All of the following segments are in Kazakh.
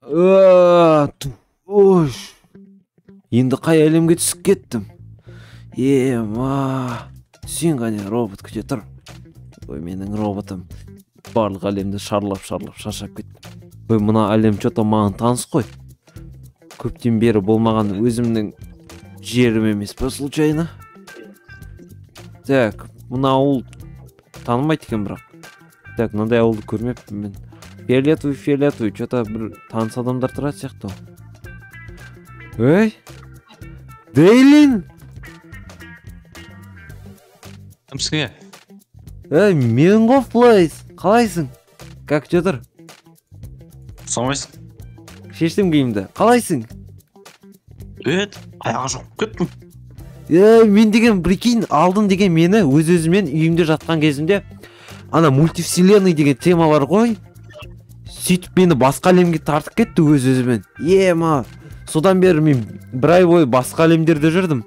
Ош. Енді қай әлемге түсіп кеттім? Ема. Сен қане робот күте тұр. Ой, менің роботым барлық әлемді шарлап шаршап кетті. Ой, мына әлем что-то маған таныс қой. Көптен бері болмаған өзімнің жерім емес пе случайно? Так, мына ауыл танымайды екен бірақ. Так, мынандай ауылды көрмеппін мен. Фиолетовый, что-то бір таныс адамдар тұрады сияқты. Ой, Дейлин! Кімсіңе? Мен ғой Флайс. Қалайсың? Как жатыр? Самайсың? Шештім киімді. Қалайсың? Аяға жоқ кеттім. Мен деген прикинь, алдын деген мені өз-өзімен үйімде жатқан кезімде ана мультивселенной деген тема бар ғой. Сөйтіп мені басқа әлемге тартып кетті өз-өзімен. Ема, содан бері мен бір ай бойы басқа әлемдерде жүрдім.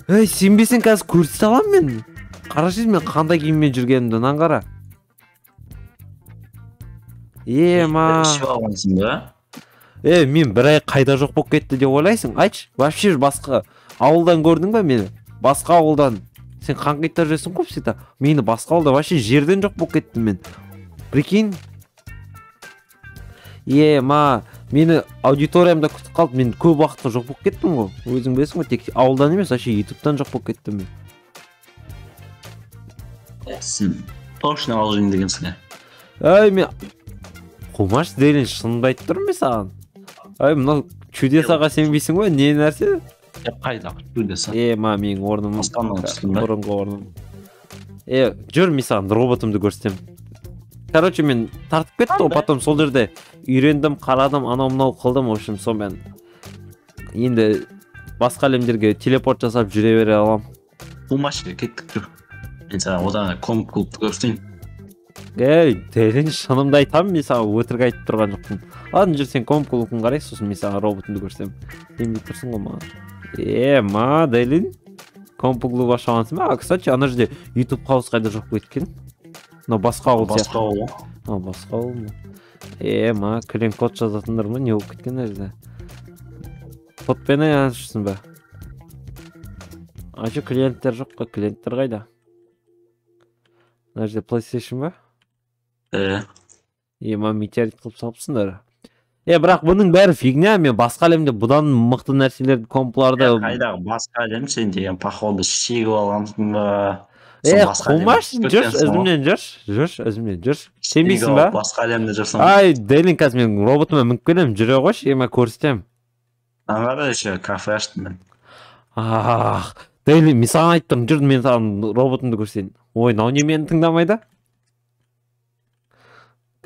Сенбесең қазір көрсете аламын мен. Қарашыз мен қандай киіммен жүргенімді, қара. Ема. Мен бір ай қайда жоқ болып кетті деп ойлайсың? Айтшы, вообще басқа ауылдан көрдің ба мені? Басқа ауылдан. Сен қанқиттар жүрсің ғой всегда. Мені басқа ауылда вообще жерден жоқ болып кеттім мен. Прикинь. Мені аудиториямда күтіп қалды. Мен көп уақытта жоқ болып кеттім ғой. Өзің білесің ғой, тек ауылдан емес, вообще ютубтан жоқ болып кеттім мен. Сен точно алжин дегенсің. Мен Қумаш Дейлин шынымды айтып тұрмын мен саған. Мынау чудесаға сенбейсің ғой, не нәрсе? Қайда чудеса? Менің орным бұрынғы орным. Жүр, мен саған роботымды көрсетем. Короче, мен тартып кетті ғой, потом сол жерде үйрендім, қарадым, анау-мынау қылдым, в общем, сонымен енді басқа әлемдерге телепорт жасап жүре бере алам. Қумашқа кеттік жүр. Мен саған одан комп клубты көрсетейін. Дейлин, шынымды айтамын, мен саған өтірік айтып тұрған жоқпын. Ладно, жүр, сен комп клубын қарай, сосын мен саған роботымды көрсетем. Сенбей тұрсың ғой маған. Дейлин, комп клуб ашағансың ба? Кстати, ана жерде YouTube хаус қайда жоқ кеткен? Басқа ауыл сияқты. Басқа ауыл ма? Клиент код жазатындар ма? Не болып кеткен жерде? Кодпен ашырсың ба? Ачы клиенттер жоқ қой, клиенттер қайда? Мына жерде PlayStation ба? Метеорит қылып салыпсыңдар. Бірақ бұның бәрі фигня, мен басқа әлемде бұдан мықты нәрселерді, компларды... Қайдағы басқа әлем, сен деген походы шегіп алғансың ба? Қумаш, өзімнен жүрш. Сенбейсің ба? Басқа әлемде жүрсің. Дейлин, қазір мен роботыма мініп келем, жүре қойш, көрсетем. Аңғада еще кафе аштым мен. Дейлин, мен саған айттым, жүрді, мен саған роботымды көрсетейін. Ой, нау не мені тыңдамайды?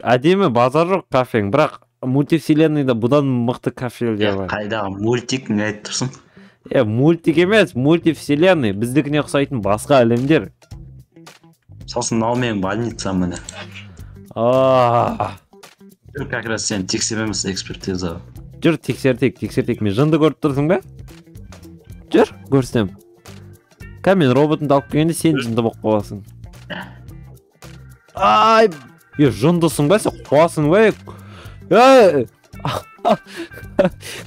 Әдемі базар жоқ кафең, бірақ мультивселенныйда бұдан мықты кафелер бар. Қайдағы мультик не айтып тұрсың? Мультик емес, мультивселенный, біздікіне ұқсайтын басқа әлемдер. Сосын мынау менің больницам міне. Жүр, как раз сен тексереміз экспертиза. Жүр, тексертек. Мен жынды көріп тұрсың ба? Жүр, көрсем. Мен роботымды алып келгенде сен жынды болып қаласың. Жындысың ба, сен қуасың ба?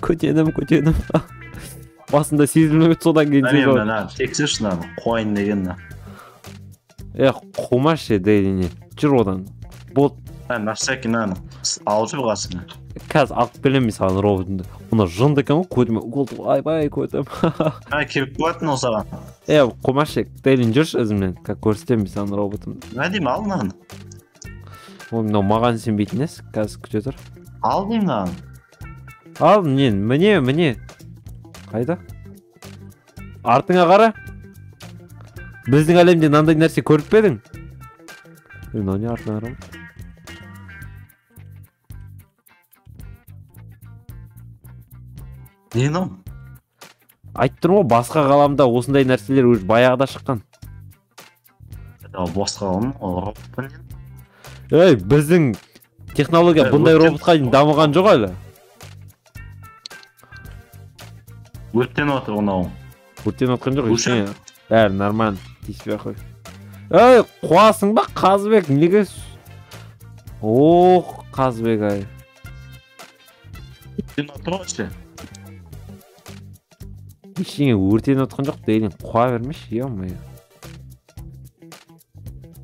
Көтенім. Басында сезілмемет, содан кейін сезілмемет. Мен тексерші наны, қойын деген. Қумаш Дейлин, жүр одан. Нашсаки наны, алып жүр қасыңа. Қазір алып келем мен саған роботымды. Мұна жынды екен ғой, көтім. Айбай, көтім. Келіп қуатын ол саған. Қумаш Дейлин, жүрші өзімнен. Көрсетем мен саған роботымды. Не деймін, ал наны. Мынау маған сенбейтін ес, қазір күте тұр. Ал деймін наны. Ал, міне. Қайда? Артыңа қара. Біздің әлемде нандай нәрсе көріп педің? Мынау не артыңа қарам? Не мынау? Айтып тұрмын ғой, басқа ғаламда осындай нәрселер өз баяғыда шыққан. Басқа ғалам, ол робот па не? Біздің технология бұндай роботқа дамыған жоқ әлі. Өрттен отыр ұнауым. Өрттен отқан жоқ, бәрі нормально, тиіспей қой. Қуасың ба, Қазыбек, неге? Ох, Қазбек ай. Сен отырғаншы. Ештеңе өртеніп отқан жоқ, Дейлин қуа бермеші, ё-моё.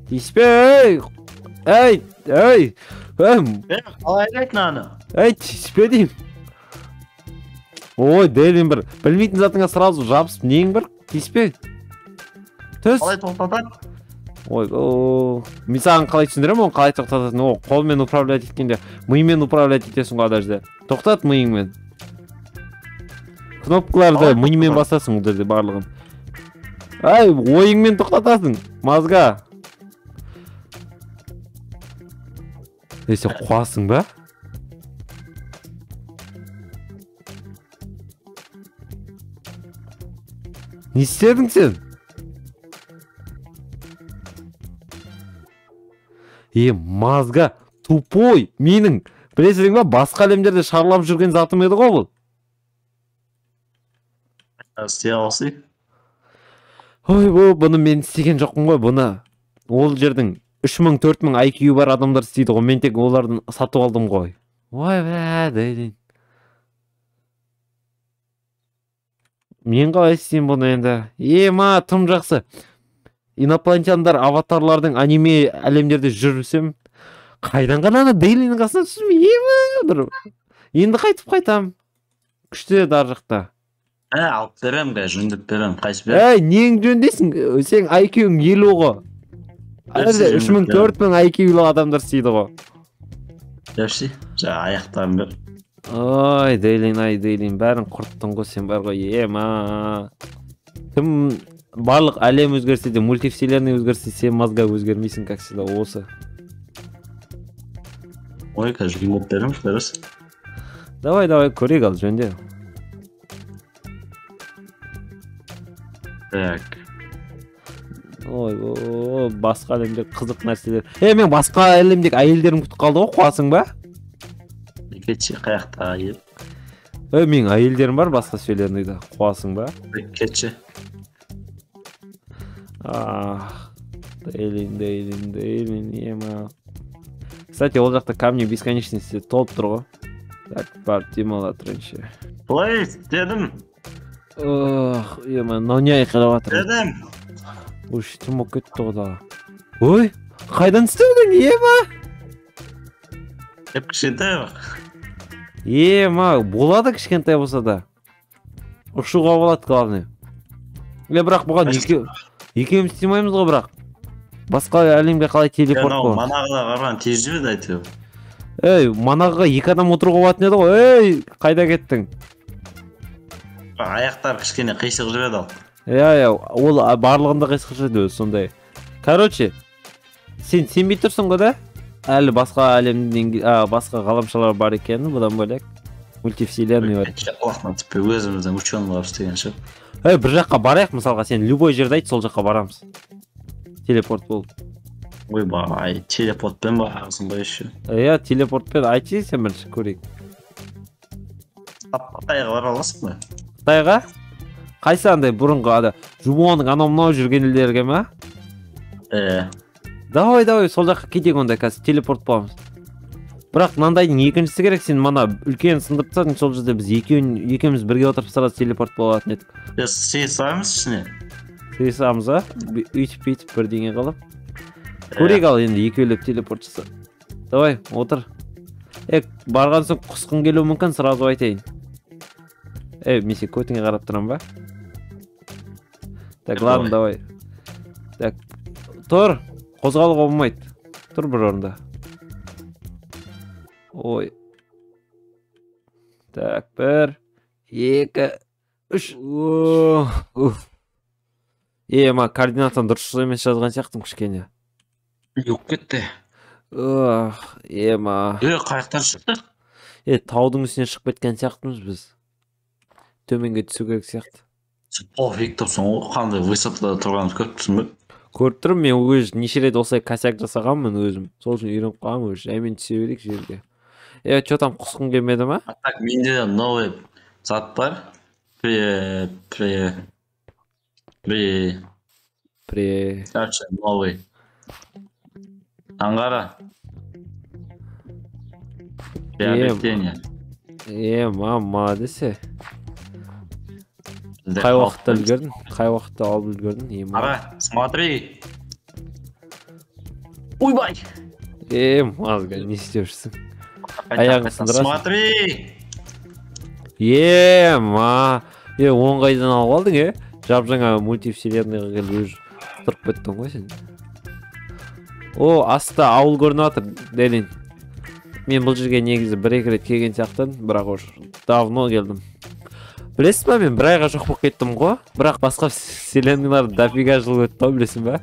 Тиіспе, ей, Қалай айтайын аны? тиіспе деймін. Ой, Дейлин бір, білмейтін затыңа сразу жабысып, нең бір, тиіспе. Төс. Қалай тоқтатады? Ой, мен саған қалай түсіндіремін, оны қалай тоқтататын, қолмен управлять еткенде, миымен управлять етесің ғой ада жерде. Тоқтат миыңмен. Кнопкаларды миыңмен басасың ол жерде барлығын. Ай, ойыңмен тоқтатасың, мазга. Сен қуасың ба? Не істедің сен? Мазга, тупой, менің, білесің ба, басқа әлемдерде шарлап жүрген затым еді ғой бұл. Істей аласың. Ой, бұны мен істеген жоқпын ғой, бұны. Ол жердің 3000-4000 IQ бар адамдар істейді ғой, мен тек олардың сатып алдым ғой. Ой, Дейлин. Мен қалай істеймін бұны енді? Тым жақсы. Инопланетяндар, аватарлардың аниме әлемдерде жүрсем, қайдан ғана Дейлиннің қасына түсім, енді қайтам. Күшті дар жақта. Алып берем, жөндеп берем, қайсы берем. Нең жөндесің? Сен IQ-ң 50 ғой. 3000-4000 IQ-лы адамдар істейді ғой. Дәпші, аяқтарын бер. Ой, Дейлин, бәрін құрттың ғой сен бар ғой, Кім барлық әлем өзгерсе де, мультивселенная өзгерсе, сен мазга өзгермейсің, как всегда, осы. Ой, жөндеп берем, көріс. Давай, көрек ал, жөнде. Так. Ой, басқа әлемде қызық нәрселер. Мен басқа әлемдегі әйелдерім күтіп қалды ғой, қуасың ба? Кетші, қаяқта әйел. Мен әйелдерім бар басқа вселенныйда, қуасың ба? Кетші. Дейлин, Кстати, ол жақта камни бесконечности толып тұр ғой. Так, бар, демала тұрыншы. Плей, дедім. Мынау не айқайлап жатыр? Дедім. Ой, шетім болып кетті ғой да. Ой, қайдан істеудің, Деп кішкентай ба? Болады кішкентай болса да. Ұшуға болады, главное. Бірақ бұған екеуміз істемейміз ғой бірақ. Басқа әлемге қалай телепорт болады? Манағыда қарған тез жүреді әйтеуір. Манағыға 2 адам отыруға болатын еді ғой. Қайда кеттің? Аяқтар кішкене қисық жүреді ал. Ол барлығында қисық жүреді өзі сондай. Короче, сен сенбей тұрсың ғой да? Әлі басқа әлемден, басқа ғаламшалар бар екенін, бұдан бөлек. Мультивселенная бар. Құлақна тіппе өзімізден ученыйлар істеген ше. Бір жаққа барайық, мысалға сен любой жерді айт, сол жаққа барамыз. Телепорт болып. Ойбай, телепортпен бағасың ба еще? Телепортпен айтшы сен бірінші көрейік. Қытайға бара аласың ба? Қытайға? Қайсы андай бұрынғы ада жумоның анау-мынау жүрген елдерге ма? Давай, сол жаққа кетейік ондай қазір телепорт боламыз. Бірақ мынандайдың екіншісі керек, сен мана үлкен сындырып тастадың, сол жерде біз екеуміз бірге отырып сразу телепорт болатын едік. Сейсамыз ішіне? Сейсамыз, үйтіп бірдеңе қалып. Көрек ал енді екеулеп телепорт жасап. Давай, отыр. Барған соң құсқын келу мүмкін, сразу айтайын. Мен сен көтіңе қарап тұрам ба? Так, ладно, давай. Так, тұр. Қозғалуға болмайды. Тұр бір орында. Ой. Так, 1, 2, 3. Координатаны дұрыс емес жазған сияқтым кішкене. Yok кетті. Қаяқтан шықты? Таудың үстіне шығып кеткен сияқтымыз біз. Төменге түсу керек сияқты. Пофиг тұрсың, қандай высотада тұрғанымыз көріп тұрсың ба? Көріп тұрмын, мен өз неше рет осылай косяк жасағанмын өзім. Сол үшін үйреніп қалғанмын өзі. Әмен түсе берейік жерге. Че там құсқың келмеді ма? Так, менде де новый зат бар. Короче, новый. Аңғара. Приобретение. Молодец. Қай уақытта үлгердің? Қай уақытта алып үлгердің? Ара, смотри. Уйбай! Мазга, не істеушісің. Аяғын сындырасың. Смотри! Оңғайдан алып алдың, жап-жаңа мультивселенныйға келіп өз тұрып кеттің ғой сен. Аста ауыл көрініп жатыр, Делин. Мен бұл жерге негізі бір-екі рет келген сияқтан, бірақ давно келдім. Білесің ба, мен бір айға жоқ болып кеттім ғой, бірақ басқа вселенныйлар дофига жыл өтті, білесің ба?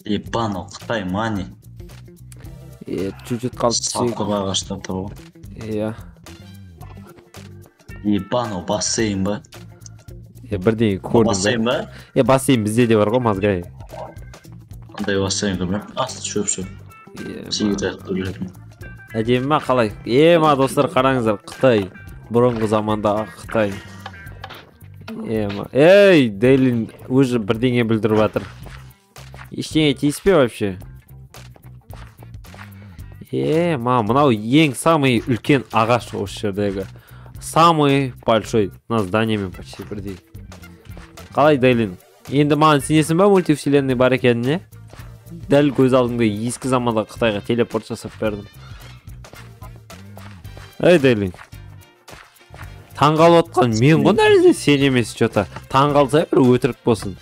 Ебано, Қытай мани. Чуть-чуть қалып түсейік. Сақыға ағашта тұр ғой. Ебано, бассейн ба? Бірден көрдім. Бассейн ба? Бассейн бізде де бар ғой, мазгай. Қандай бассейн көрмем? Асты шөп-шөп. Сегіз аяқты білетін. Әдемі ма қалай? Достар, қараңыздар, Қытай. Бұрынғы замандағы Қытай. Дейлин өзі бірдеңе білдіріп жатыр. Ештеңе тиіспе вообще. Мынау ең самый үлкен ағаш осы жердегі. Самый большой. Мына зданиемен почти бірдей. Қалай, Дейлин? Енді маған сенесің ба мультивселенный бар екеніне? Дәл көз алдыңда ескі заманда Қытайға телепорт жасап бердім. Дейлин. Таңғалып отқан мен ғой нәрсе сен емес что-то. Таңғалса бір өтірік болсын.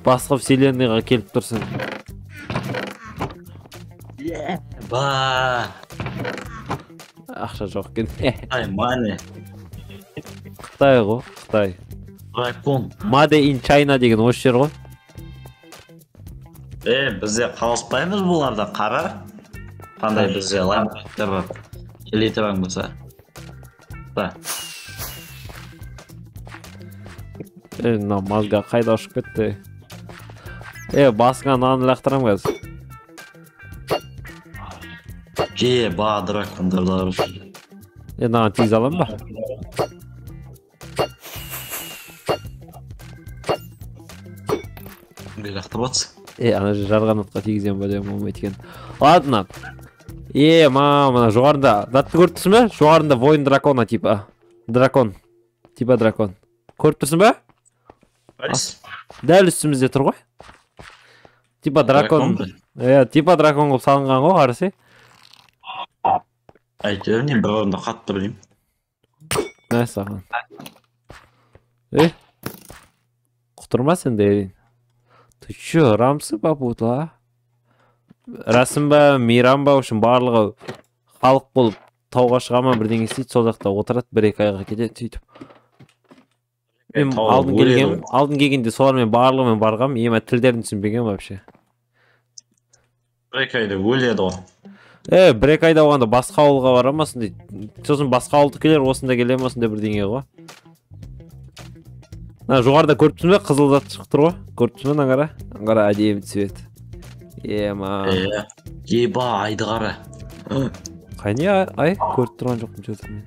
Басқа вселенныйға келіп тұрсын. Ақша жоқ екен. Қытай мане. Қытай ғой, Қытай. Дракон. Made in China деген осы жер ғой. Бізде қалыспаймыз бұларда, қара. Қандай бізде лаймкеттер бар. Келеті бар болса. Мазға қайда ұшып кетті. Басыңа наны лақтырам қазір. Дракондар. Наны тегіз алам ба? Лақтырып атсың. Ана жарғанатқа тегізем ба деп болмайды екен. Ладно. Мына жоғарында. Затты көріп тұрсың ба? Жоғарында воин дракона типа. Дракон. Типа дракон. Көріп тұрсың ба? Дәл үстімізде тұр ғой. Типа дракон. Типа дракон қылып салынған ғой, қарасы. Әйтеуір не бір орында қатты білеймін. Саған. Құтырма сен дейін. Ты чё, рамсы попутала? Рәсім ба, мейрам ба үшін барлығы халық болып тауға шығама бірдеңе істейді, сол жақта отырады, бір-екі айға кетеді, сөйтіп. Мен алдын келгенде солармен барлығымен барғам, тілдерін түсінбеген вообще. Бір-екі айда өледі ғой. Бір-екі айда оғанда басқа ауылға барамасын дейді. Сосын басқа ауылды келер, осында келемасын деп бірдеңе ғой. Жоғарда көріп тұрсың ба, қызыл зат шығып тұр ғой. Көріп тұрсың ба, аңғара әдемі цвет. Еба, айды қара. Қайне ай? Көріп тұрған жоқпын жөтір мен.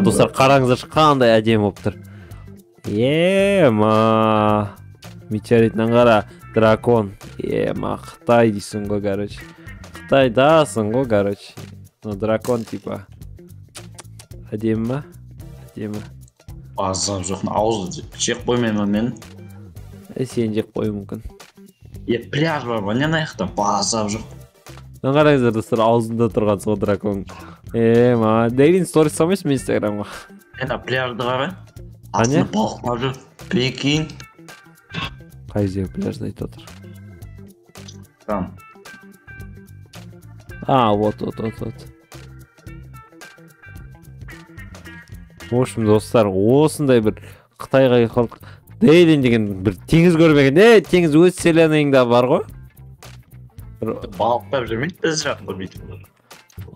Достар, қараңыздар қандай әдемі болып тұр. Метеоритнан қара, дракон. Қытай дейсің ғой, короче. Қытайдасың ғой, короче. Дракон типа. Әдемі ма? Әдемі. Азап жоқын, ауызды жек қоймайма мен. Сен жек қой мүмкін. Пляж бар ба, не наяқта? Азап жоқ. Қараңыздар, достар, аузында тұрған сол дракон. Дейлин сторис салмайсың мен инстаграмға. Пляжды қара. Астында балықтар жүр. Прикинь. Қай жер пляжды айтып отыр? Там. Вот. В общем, достар, осындай бір Қытайға халық Дейлин деген бір теңіз көрмеген. Теңіз өз вселенныйыңда бар ғой. Балықтар жүрмейді, біз жақында бүйтіп.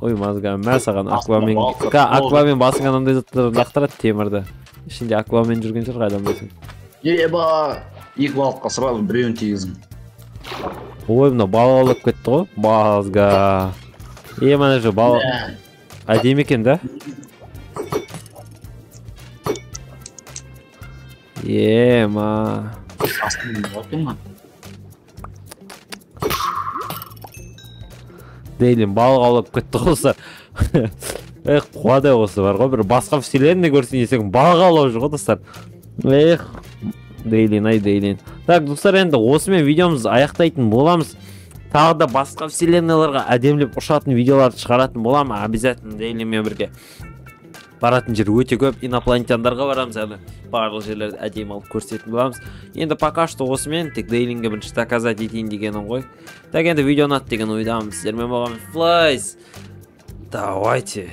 Ой, мазға, саған аквамен басыңа мынандай заттар лақтырады темірді. Ішінде аквамен жүрген шығар, қайдан білесің. Екі балыққа сразу біреуін тигізім. Ой, мына балық алып кетті ғой. Мазға. Мана жо балық. Әдемі екен да? Дейлин балық аулап кетті болса. Эх, қуадай осы бар ғой, бір басқа вселенная көрсін десең балық аулап жүр ғой достар. Эх, Дейлин, ай Дейлин. Так, достар, енді осымен видеомызды аяқтайтын боламыз. Тағы да басқа вселенналарға әдемілеп ұшатын видеоларды шығаратын болам. Обязательно Дейлинмен бірге баратын жер өте көп. Инопланетяндарға барамыз, әлі барлық жерлерді әдемі алып көрсететін боламыз. Енді пока что осымен тек Дейлинге бірінші доказать етейін дегенім ғой. Так, енді видео ұнады деген ойдамын. Сіздермен болған Флайс. Давайте.